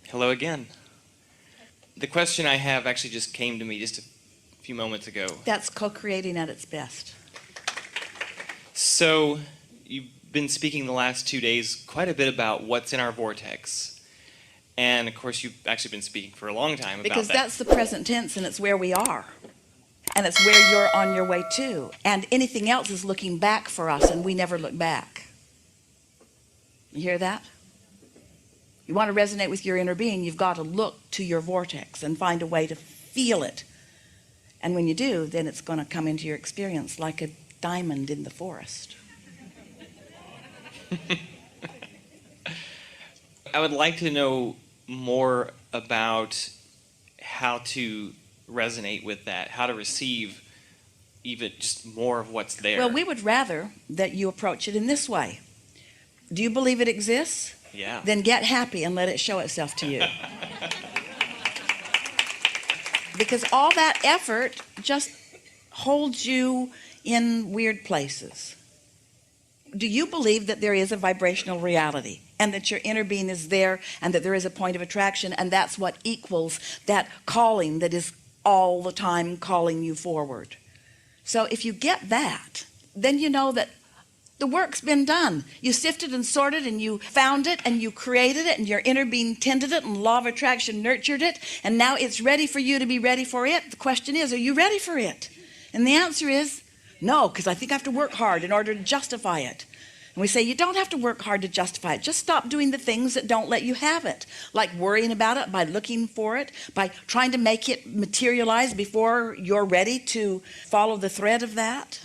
Hello again. The question I have actually just came to me just a few moments ago. That's co-creating at its best. So you've been speaking the last 2 days quite a bit about what's in our vortex. And of course you've actually been speaking for a long time about that. Because that's the present tense and it's where we are. And it's where you're on your way to. And anything else is looking back for us, and we never look back. You hear that? You want to resonate with your inner being, you've got to look to your vortex and find a way to feel it. And when you do, then it's going to come into your experience like a diamond in the forest. I would like to know more about how to resonate with that, how to receive even just more of what's there. Well, we would rather that you approach it in this way. Do you believe it exists? Yeah. Then get happy and let it show itself to you. Because all that effort just holds you in weird places. Do you believe that there is a vibrational reality and that your inner being is there and that there is a point of attraction, and that's what equals that calling that is all the time calling you forward? So if you get that, then you know that the work's been done. You sifted and sorted and you found it and you created it, and your inner being tended it, and law of attraction nurtured it, and now it's ready for you to be ready for it. The question is, are you ready for it? And the answer is no, because I think I have to work hard in order to justify it. And we say you don't have to work hard to justify it. Just stop doing the things that don't let you have it, like worrying about it, by looking for it, by trying to make it materialize before you're ready to follow the thread of that.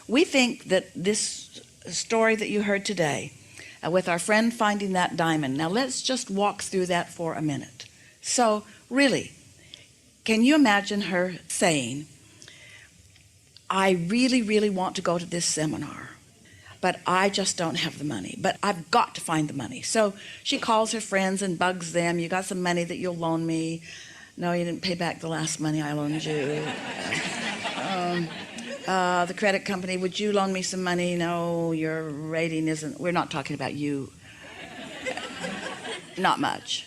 We think that this story that you heard today with our friend finding that diamond, now let's just walk through that for a minute. So really, can you imagine her saying, I really, really want to go to this seminar, but I just don't have the money, but I've got to find the money. So she calls her friends and bugs them. You got some money that you'll loan me? No, you didn't pay back the last money I loaned you. The credit company, would you loan me some money? No, your rating isn't, we're not talking about you. Not much.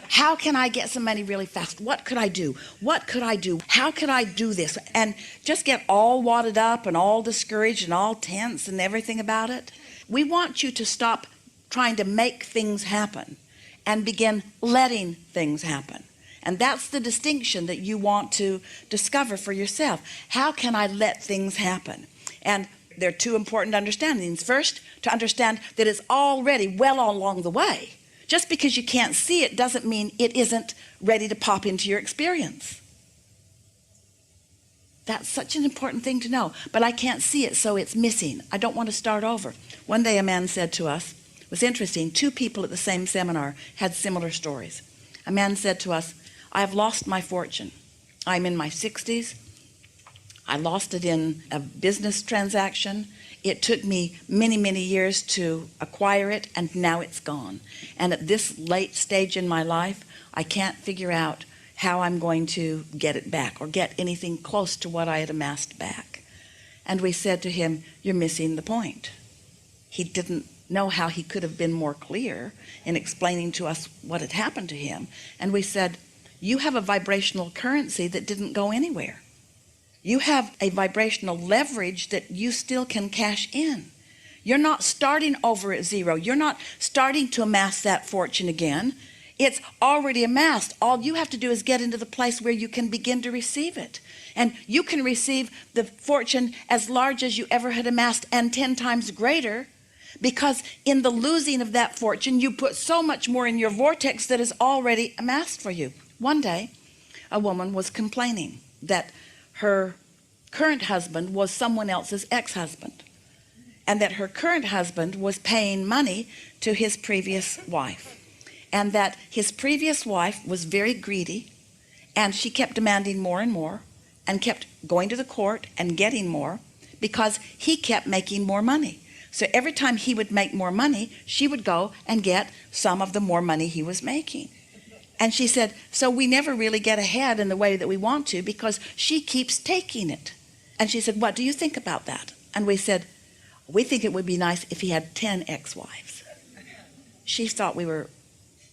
How can I get some money really fast? What could I do? What could I do? How could I do this? And just get all wadded up and all discouraged and all tense and everything about it. We want you to stop trying to make things happen and begin letting things happen. And that's the distinction that you want to discover for yourself. How can I let things happen? And there are two important understandings. First, to understand that it's already well along the way. Just because you can't see it doesn't mean it isn't ready to pop into your experience. That's such an important thing to know. But I can't see it, so it's missing. I don't want to start over. One day a man said to us, it was interesting, two people at the same seminar had similar stories. A man said to us, I have lost my fortune. I'm in my 60s. I lost it in a business transaction. It took me many, many years to acquire it, and now it's gone. And at this late stage in my life, I can't figure out how I'm going to get it back or get anything close to what I had amassed back. And we said to him, you're missing the point. He didn't know how he could have been more clear in explaining to us what had happened to him. And we said, you have a vibrational currency that didn't go anywhere. You have a vibrational leverage that you still can cash in. You're not starting over at zero. You're not starting to amass that fortune again. It's already amassed. All you have to do is get into the place where you can begin to receive it. And you can receive the fortune as large as you ever had amassed, and 10 times greater, because in the losing of that fortune, you put so much more in your vortex that is already amassed for you. One day, a woman was complaining that her current husband was someone else's ex-husband, and that her current husband was paying money to his previous wife, and that his previous wife was very greedy, and she kept demanding more and more, and kept going to the court and getting more, because he kept making more money. So every time he would make more money, she would go and get some of the more money he was making. And she said, so we never really get ahead in the way that we want to, because she keeps taking it. And she said, what do you think about that? And we said, we think it would be nice if he had 10 ex-wives. She thought we were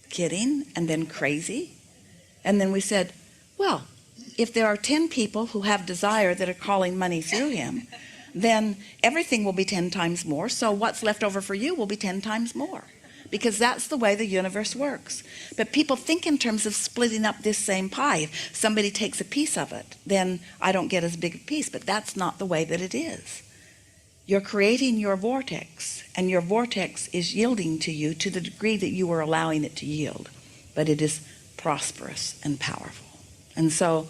kidding and then crazy. And then we said, well, if there are 10 people who have desire that are calling money through him, then everything will be 10 times more. So what's left over for you will be 10 times more, because that's the way the universe works. But people think in terms of splitting up this same pie. If somebody takes a piece of it, then I don't get as big a piece. But that's not the way that it is. You're creating your vortex, and your vortex is yielding to you to the degree that you are allowing it to yield. But it is prosperous and powerful. And so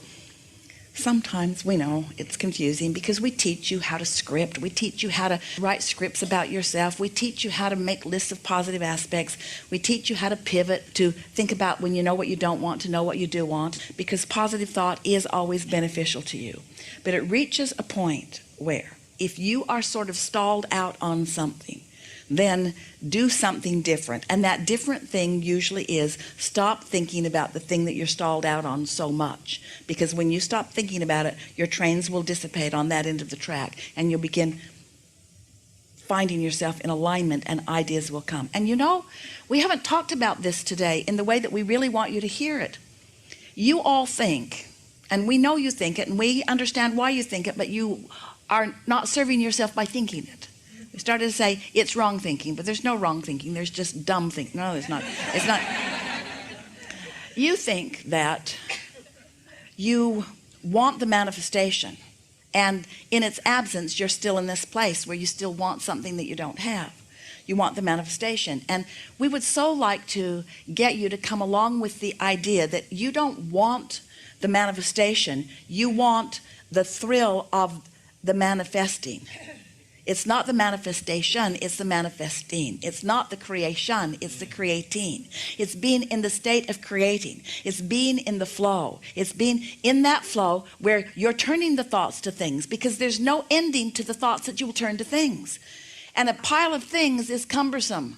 sometimes we know it's confusing because we teach you how to script. We teach you how to write scripts about yourself. We teach you how to make lists of positive aspects. We teach you how to pivot, to think about when you know what you don't want to know what you do want, because positive thought is always beneficial to you. But it reaches a point where if you are sort of stalled out on something, then do something different. And that different thing usually is stop thinking about the thing that you're stalled out on so much. Because when you stop thinking about it, your trains will dissipate on that end of the track, and you'll begin finding yourself in alignment, and ideas will come. And you know, we haven't talked about this today in the way that we really want you to hear it. You all think, and we know you think it, and we understand why you think it, but you are not serving yourself by thinking it. We started to say it's wrong thinking, but there's no wrong thinking. There's just dumb thinking. No, there's not. It's not. You think that you want the manifestation, and in its absence, you're still in this place where you still want something that you don't have. You want the manifestation. And we would so like to get you to come along with the idea that you don't want the manifestation. You want the thrill of the manifesting. It's not the manifestation, it's the manifesting. It's not the creation, it's the creating. It's being in the state of creating. It's being in the flow. It's being in that flow where you're turning the thoughts to things, because there's no ending to the thoughts that you will turn to things. And a pile of things is cumbersome.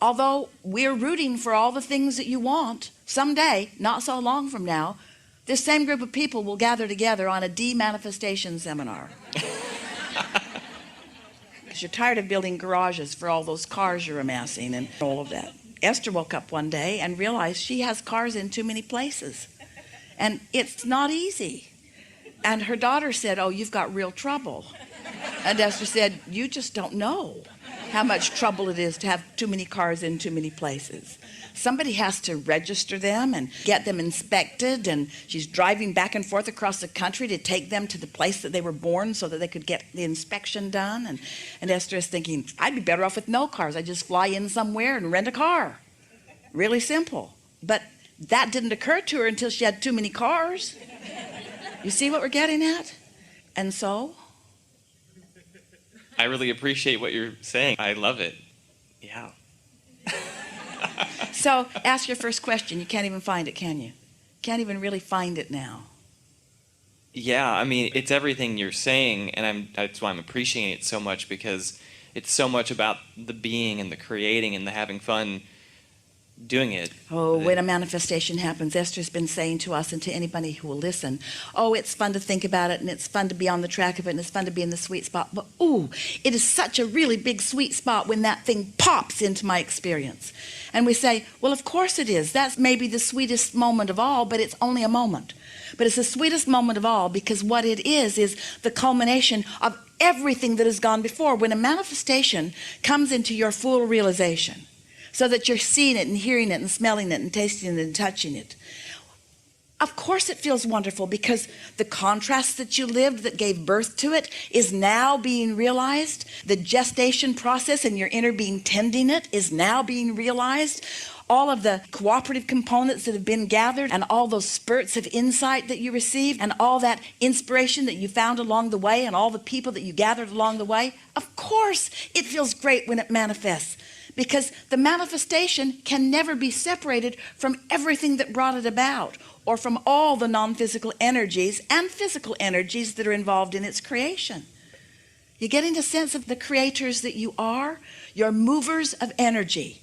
Although we're rooting for all the things that you want, someday, not so long from now, this same group of people will gather together on a demanifestation seminar. Because you're tired of building garages for all those cars you're amassing and all of that. Esther woke up one day and realized she has cars in too many places. And it's not easy. And her daughter said, oh, you've got real trouble. And Esther said, you just don't know how much trouble it is to have too many cars in too many places. Somebody has to register them and get them inspected, and she's driving back and forth across the country to take them to the place that they were born so that they could get the inspection done. And Esther is thinking, I'd be better off with no cars. I just fly in somewhere and rent a car. Really simple. But that didn't occur to her until she had too many cars. You see what we're getting at? And so? I really appreciate what you're saying. I love it. Yeah. So ask your first question. You can't even find it, can you? Can't even really find it now. Yeah, I mean, it's everything you're saying, and that's why I'm appreciating it so much, because it's so much about the being and the creating and the having fun doing it. Oh, when a manifestation happens, Esther's been saying to us and to anybody who will listen, oh, it's fun to think about it, and it's fun to be on the track of it, and it's fun to be in the sweet spot. But, ooh, it is such a really big sweet spot when that thing pops into my experience. And we say, well, of course it is. That's maybe the sweetest moment of all, but it's only a moment. But it's the sweetest moment of all because what it is the culmination of everything that has gone before. When a manifestation comes into your full realization, so that you're seeing it and hearing it and smelling it and tasting it and touching it, of course it feels wonderful, because the contrast that you lived that gave birth to it is now being realized. The gestation process and your inner being tending it is now being realized. All of the cooperative components that have been gathered, and all those spurts of insight that you received, and all that inspiration that you found along the way, and all the people that you gathered along the way, of course it feels great when it manifests. Because the manifestation can never be separated from everything that brought it about, or from all the non-physical energies and physical energies that are involved in its creation. You're getting the sense of the creators that you are, your movers of energy,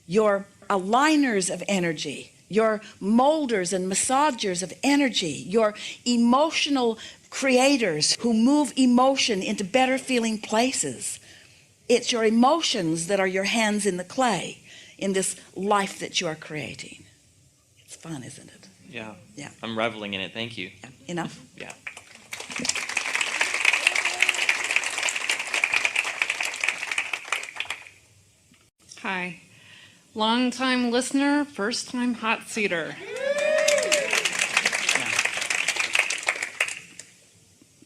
your aligners of energy, your molders and massagers of energy, your emotional creators who move emotion into better feeling places. It's your emotions that are your hands in the clay in this life that you are creating. It's fun, isn't it? Yeah. Yeah. I'm reveling in it. Thank you. Yeah. Enough? Yeah. Hi. Long-time listener, first-time hot seater.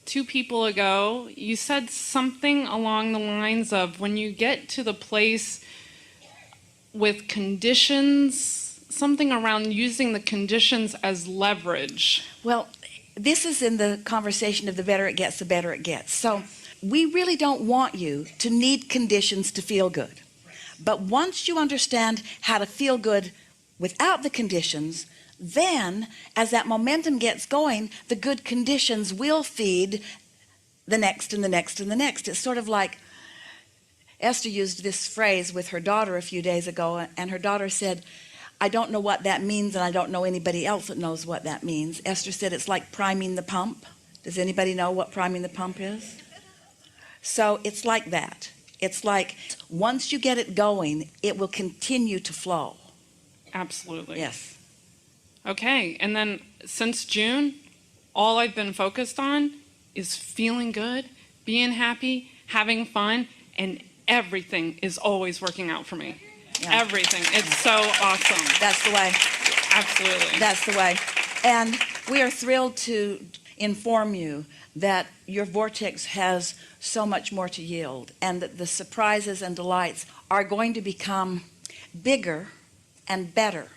2 people ago, you said something along the lines of when you get to the place with conditions, something around using the conditions as leverage. Well, this is in the conversation of the better it gets, the better it gets. So we really don't want you to need conditions to feel good. But once you understand how to feel good without the conditions, then as that momentum gets going, the good conditions will feed the next and the next and the next. It's sort of like Esther used this phrase with her daughter a few days ago, and her daughter said, I don't know what that means, and I don't know anybody else that knows what that means. Esther said it's like priming the pump. Does anybody know what priming the pump is? So it's like that. It's like once you get it going, it will continue to flow. Absolutely. Yes. Okay, and then since June, all I've been focused on is feeling good, being happy, having fun, and everything is always working out for me. Yeah. Everything. It's so awesome. That's the way. Absolutely. That's the way. And we are thrilled to inform you that your vortex has so much more to yield, and that the surprises and delights are going to become bigger and better,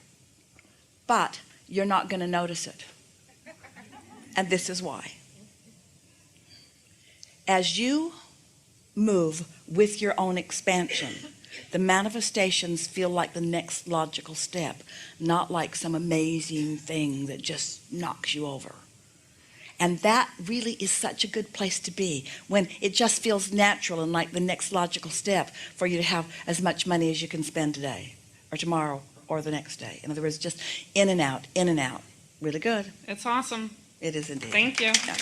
but you're not going to notice it. And this is why. As you move with your own expansion, the manifestations feel like the next logical step, not like some amazing thing that just knocks you over. And that really is such a good place to be, when it just feels natural and like the next logical step for you to have as much money as you can spend today or tomorrow or the next day. In other words, just in and out, in and out. Really good. It's awesome. It is indeed. Thank you. Yeah.